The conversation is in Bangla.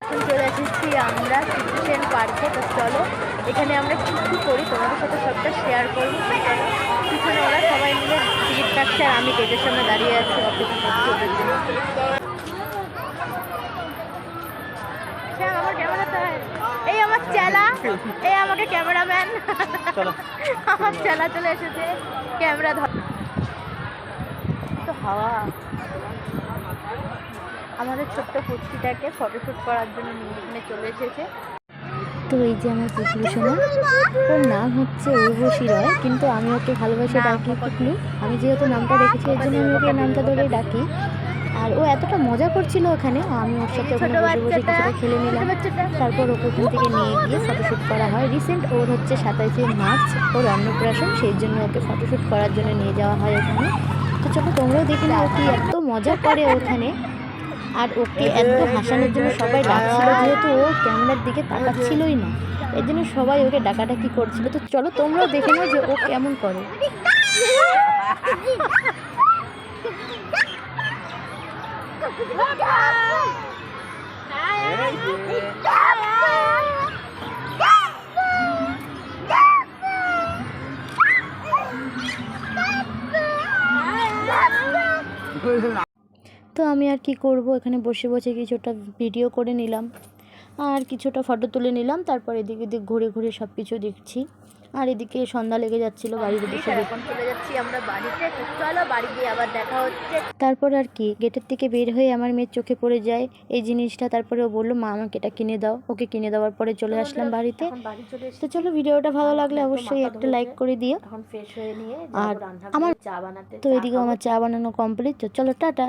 এখন চলে এসেছি আমরা সিটিজেন পার্কে। তো চলো এখানে আমরা কী কী করি তোমাদের সাথে সবটা শেয়ার করবো। তো চলো, পিছনে ওরা সবাই মিলে টিকিট কাটছে আর আমি গেটের সামনে দাঁড়িয়ে আছি, অপেক্ষা করছি ওদের জন্য। আমার ক্যামেরাটা এই আমার চেলা, এই আমাকে ক্যামেরাম্যান, আমার চেলা চলে এসেছে ক্যামেরা ধর। তো হাওয়া আমাদের ছোট্ট পুচকিটাকে ফটোশ্যুট করার জন্য নিয়ে এখানে চলে এসেছে। তো এই যে আমার পুচলু সোনা, ওর নাম হচ্ছে উর্বশী রয়, কিন্তু আমি ওকে ভালোবাসি ডাকি পুচলু। আমি যেহেতু নামটা রেখেছি এর জন্য আমি ওকে নামটা ধরে ডাকি। আর ও এতটা মজা করছিল ওখানে, আমি ওর সাথে ওখানে বসে বসে কিছুটা খেলে নিলাম। তারপর ওকে ওখান থেকে নিয়ে গিয়ে ফটোশ্যুট করা হয়। রিসেন্ট ওর হচ্ছে 27শে মার্চ ওর অন্নপ্রাশন, সেই জন্য ওকে ফটোশ্যুট করার জন্য নিয়ে যাওয়া হয় ওখানে। তো চলো তোমরাও দেখে নাও ও কি এত মজা করে ওখানে। আর ওকে এত হাসানোর জন্য সবাই ডাকছিল, যেহেতু ও ক্যামেরার দিকে তাকাচ্ছিলই না, এর জন্য সবাই ওকে ডাকাডাকি করছিল। তো চলো তোমরাও দেখে নাও যে ও কেমন করে। তো আমি আর কি করব, এখানে বসে বসে কিছুটা ভিডিও করে নিলাম আর কিছুটা ফটো তুলে নিলাম। তারপর এদিকে ঘুরে ঘুরে সব কিছু দেখছি। আর এদিকে সন্ধ্যা লেগে যাচ্ছিল, বাড়ির উদ্দেশ্যে এখন চলে যাচ্ছি আমরা বাড়িতে। চলো বাড়ি গিয়ে আবার দেখা হচ্ছে। তারপর আর কি গেটের থেকে বের হয়ে আমার মেয়ের চোখে পড়ে যায় এই জিনিসটা। তারপরে ও বললো, মা আমাকে এটা কিনে দাও। ওকে কিনে দেওয়ার পরে চলে আসলাম বাড়িতে। তো চলো ভিডিওটা ভালো লাগলে অবশ্যই একটা লাইক করে দিও। এখন ফ্রেশ হয়ে নিয়ে আর রান্না আমার চা বানাতে। তো এদিকে আমার চা বানানো কমপ্লিট। তো চলো টাটা।